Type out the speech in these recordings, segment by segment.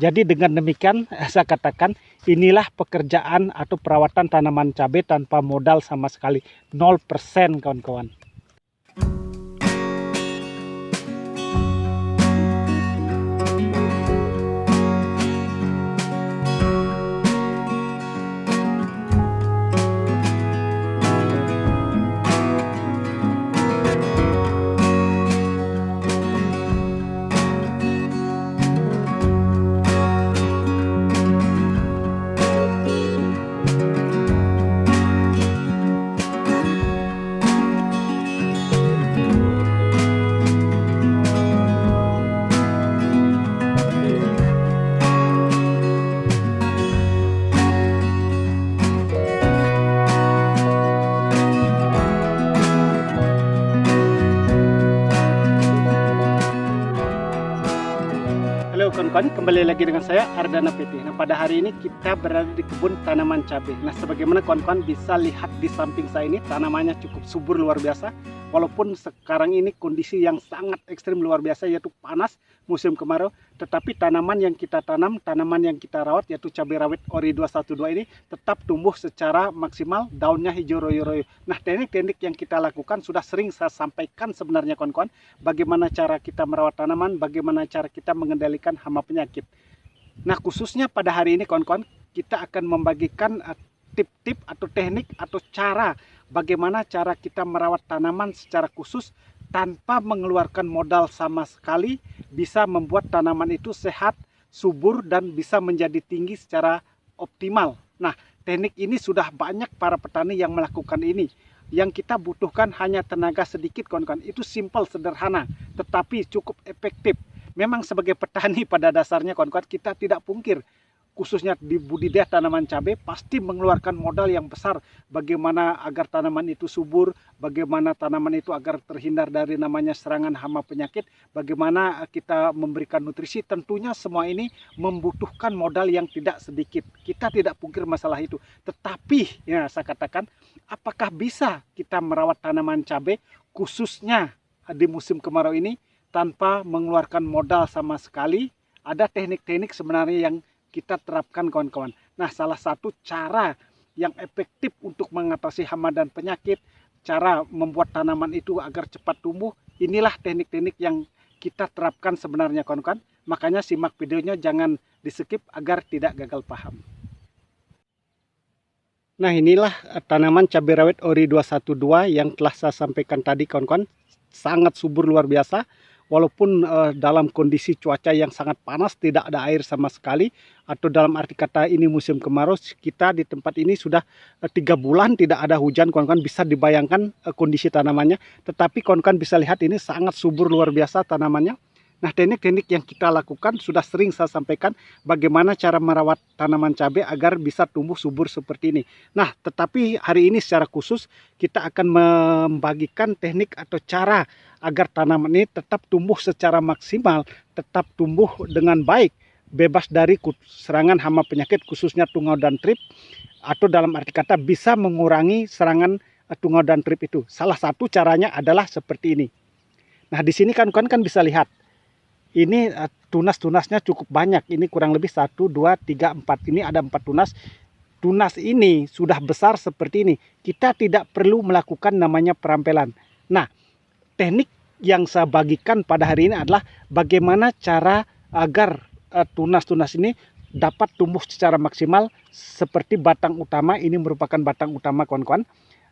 Jadi dengan demikian saya katakan inilah pekerjaan atau perawatan tanaman cabai tanpa modal sama sekali, 0% kawan-kawan. Halo kawan-kawan, kembali lagi dengan saya Ardana PT. Nah, pada hari ini kita berada di kebun tanaman cabai. Nah, sebagaimana kawan-kawan bisa lihat di samping saya ini, tanamannya cukup subur luar biasa. Walaupun sekarang ini kondisi yang sangat ekstrim luar biasa, yaitu panas musim kemarau, tetapi tanaman yang kita tanam, tanaman yang kita rawat, yaitu cabai rawit Ori 212 ini tetap tumbuh secara maksimal, daunnya hijau royo-royo. Nah, teknik-teknik yang kita lakukan sudah sering saya sampaikan sebenarnya kawan-kawan, bagaimana cara kita merawat tanaman, bagaimana cara kita mengendalikan hama penyakit. Nah, khususnya pada hari ini kawan-kawan, kita akan membagikan tip-tip atau teknik atau cara bagaimana cara kita merawat tanaman secara khusus tanpa mengeluarkan modal sama sekali, bisa membuat tanaman itu sehat, subur, dan bisa menjadi tinggi secara optimal. Nah, teknik ini sudah banyak para petani yang melakukan ini. Yang kita butuhkan hanya tenaga sedikit kawan-kawan. Itu simple, sederhana, tetapi cukup efektif. Memang sebagai petani pada dasarnya kawan-kawan, kita tidak pungkir, khususnya di budidaya tanaman cabai pasti mengeluarkan modal yang besar bagaimana agar tanaman itu subur, bagaimana tanaman itu agar terhindar dari namanya serangan hama penyakit, bagaimana kita memberikan nutrisi. Tentunya semua ini membutuhkan modal yang tidak sedikit. Kita tidak pungkir masalah itu. Tetapi ya saya katakan, apakah bisa kita merawat tanaman cabai khususnya di musim kemarau ini tanpa mengeluarkan modal sama sekali? Ada teknik-teknik sebenarnya yang kita terapkan kawan-kawan. Nah, salah satu cara yang efektif untuk mengatasi hama dan penyakit, cara membuat tanaman itu agar cepat tumbuh, inilah teknik-teknik yang kita terapkan sebenarnya kawan-kawan. Makanya simak videonya, jangan di-skip agar tidak gagal paham. Nah, inilah tanaman cabai rawit Ori 212 yang telah saya sampaikan tadi kawan-kawan. Sangat subur luar biasa. Walaupun dalam kondisi cuaca yang sangat panas, tidak ada air sama sekali, atau dalam arti kata ini musim kemarau, kita di tempat ini sudah 3 bulan tidak ada hujan kawan-kawan. Bisa dibayangkan kondisi tanamannya, tetapi kawan-kawan bisa lihat ini sangat subur luar biasa tanamannya. Nah, teknik-teknik yang kita lakukan sudah sering saya sampaikan bagaimana cara merawat tanaman cabai agar bisa tumbuh subur seperti ini. Nah, tetapi hari ini secara khusus kita akan membagikan teknik atau cara agar tanaman ini tetap tumbuh secara maksimal, tetap tumbuh dengan baik, bebas dari serangan hama penyakit khususnya tungau dan trip, atau dalam arti kata bisa mengurangi serangan tungau dan trip itu. Salah satu caranya adalah seperti ini. Nah, di sini kan bisa lihat. Ini tunas-tunasnya cukup banyak. Ini kurang lebih 1, 2, 3, 4. Ini ada 4 tunas. Tunas ini sudah besar seperti ini. Kita tidak perlu melakukan namanya perampelan. Nah, teknik yang saya bagikan pada hari ini adalah bagaimana cara agar tunas-tunas ini dapat tumbuh secara maksimal seperti batang utama. Ini merupakan batang utama kawan-kawan.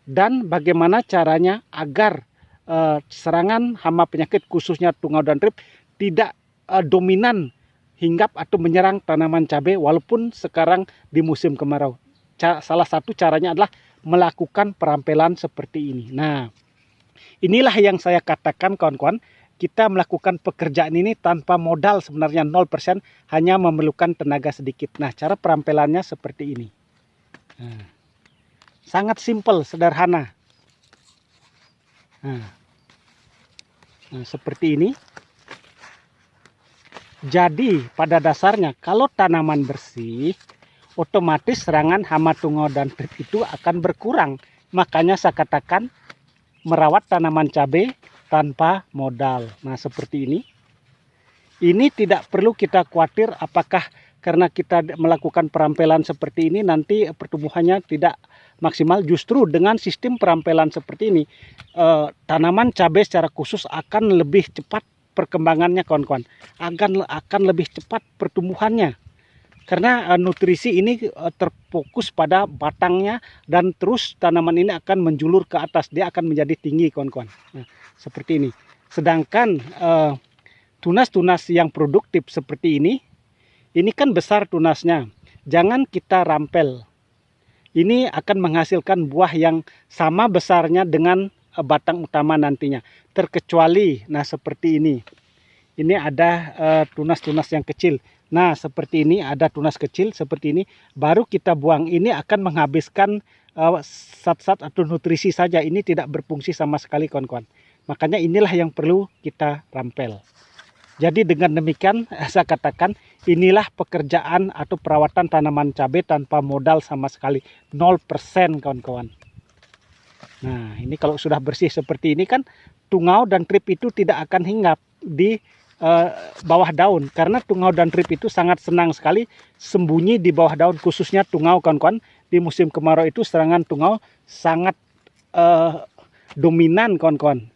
Dan bagaimana caranya agar serangan hama penyakit khususnya tungau dan trip tidak dominan hinggap atau menyerang tanaman cabai walaupun sekarang di musim kemarau. Salah satu caranya adalah melakukan perampelan seperti ini. Nah, inilah yang saya katakan kawan-kawan, kita melakukan pekerjaan ini tanpa modal sebenarnya 0%, hanya memerlukan tenaga sedikit. Nah, cara perampelannya seperti ini. Nah, sangat simpel, sederhana. Nah, seperti ini. Jadi pada dasarnya kalau tanaman bersih, otomatis serangan hama tungau dan trip itu akan berkurang. Makanya saya katakan merawat tanaman cabai tanpa modal. Nah, seperti ini. Ini tidak perlu kita khawatir apakah karena kita melakukan perampelan seperti ini nanti pertumbuhannya tidak maksimal. Justru dengan sistem perampelan seperti ini, tanaman cabai secara khusus akan lebih cepat perkembangannya, kawan-kawan. Akan lebih cepat pertumbuhannya. Karena nutrisi ini terfokus pada batangnya dan terus tanaman ini akan menjulur ke atas. Dia akan menjadi tinggi, kawan-kawan. Nah, seperti ini. Sedangkan tunas-tunas yang produktif seperti ini kan besar tunasnya. Jangan kita rampel. Ini akan menghasilkan buah yang sama besarnya dengan batang utama nantinya. Terkecuali, nah seperti ini. Ini ada tunas-tunas yang kecil. Nah seperti ini ada tunas kecil seperti ini. Baru kita buang. Ini akan menghabiskan zat-zat atau nutrisi saja. Ini tidak berfungsi sama sekali, kawan-kawan. Makanya inilah yang perlu kita rampel. Jadi dengan demikian saya katakan inilah pekerjaan atau perawatan tanaman cabai tanpa modal sama sekali. 0% kawan-kawan. Nah ini kalau sudah bersih seperti ini kan tungau dan trip itu tidak akan hinggap di bawah daun. Karena tungau dan trip itu sangat senang sekali sembunyi di bawah daun. Khususnya tungau, kawan-kawan. Di musim kemarau itu serangan tungau sangat dominan, kawan-kawan.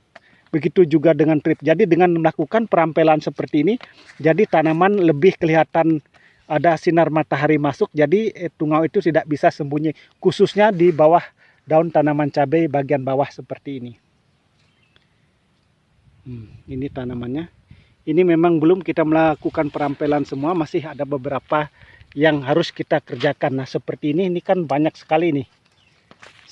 Begitu juga dengan trip. Jadi dengan melakukan perampelan seperti ini, jadi tanaman lebih kelihatan ada sinar matahari masuk. Jadi tungau itu tidak bisa sembunyi. Khususnya di bawah daun tanaman cabai bagian bawah seperti ini. Ini tanamannya. Ini memang belum kita melakukan perampelan semua. Masih ada beberapa yang harus kita kerjakan. Nah seperti ini kan banyak sekali nih.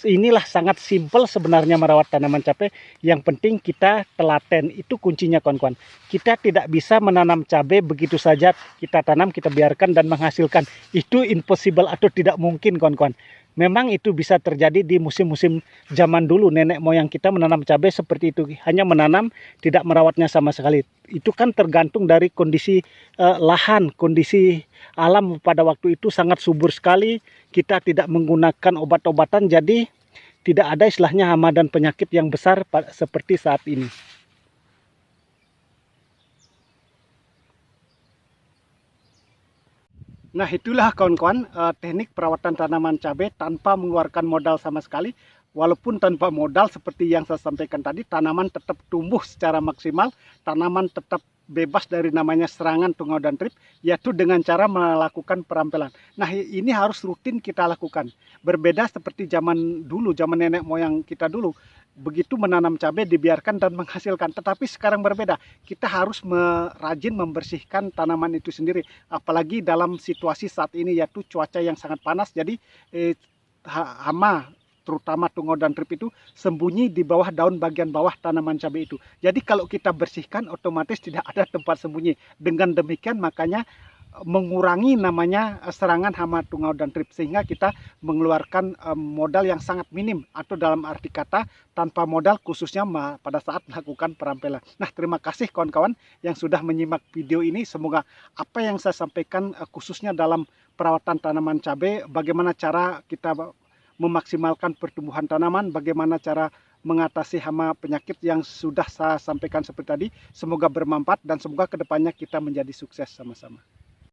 Inilah sangat simpel sebenarnya merawat tanaman cabai. Yang penting kita telaten, itu kuncinya, kawan-kawan. Kita tidak bisa menanam cabai begitu saja kita tanam, kita biarkan dan menghasilkan. Itu impossible atau tidak mungkin, kawan-kawan. Memang itu bisa terjadi di musim-musim zaman dulu. Nenek moyang kita menanam cabai seperti itu. Hanya menanam, tidak merawatnya sama sekali. Itu kan tergantung dari kondisi lahan, kondisi alam pada waktu itu sangat subur sekali. Kita tidak menggunakan obat-obatan, jadi tidak ada istilahnya hama dan penyakit yang besar seperti saat ini. Nah itulah kawan-kawan teknik perawatan tanaman cabai tanpa mengeluarkan modal sama sekali. Walaupun tanpa modal seperti yang saya sampaikan tadi, tanaman tetap tumbuh secara maksimal, tanaman tetap bebas dari namanya serangan tungau dan trip, yaitu dengan cara melakukan perampelan. Nah ini harus rutin kita lakukan. Berbeda seperti zaman dulu, zaman nenek moyang kita dulu. Begitu menanam cabai dibiarkan dan menghasilkan. Tetapi sekarang berbeda. Kita harus rajin membersihkan tanaman itu sendiri. Apalagi dalam situasi saat ini yaitu cuaca yang sangat panas. Jadi hama terutama tungau dan trip itu sembunyi di bawah daun bagian bawah tanaman cabai itu. Jadi kalau kita bersihkan otomatis tidak ada tempat sembunyi. Dengan demikian makanya mengurangi namanya serangan hama tungau dan trip, sehingga kita mengeluarkan modal yang sangat minim atau dalam arti kata tanpa modal, khususnya pada saat melakukan perampelan. Nah terima kasih kawan-kawan yang sudah menyimak video ini. Semoga apa yang saya sampaikan khususnya dalam perawatan tanaman cabai, bagaimana cara kita memaksimalkan pertumbuhan tanaman, bagaimana cara mengatasi hama penyakit yang sudah saya sampaikan seperti tadi, semoga bermanfaat dan semoga kedepannya kita menjadi sukses sama-sama.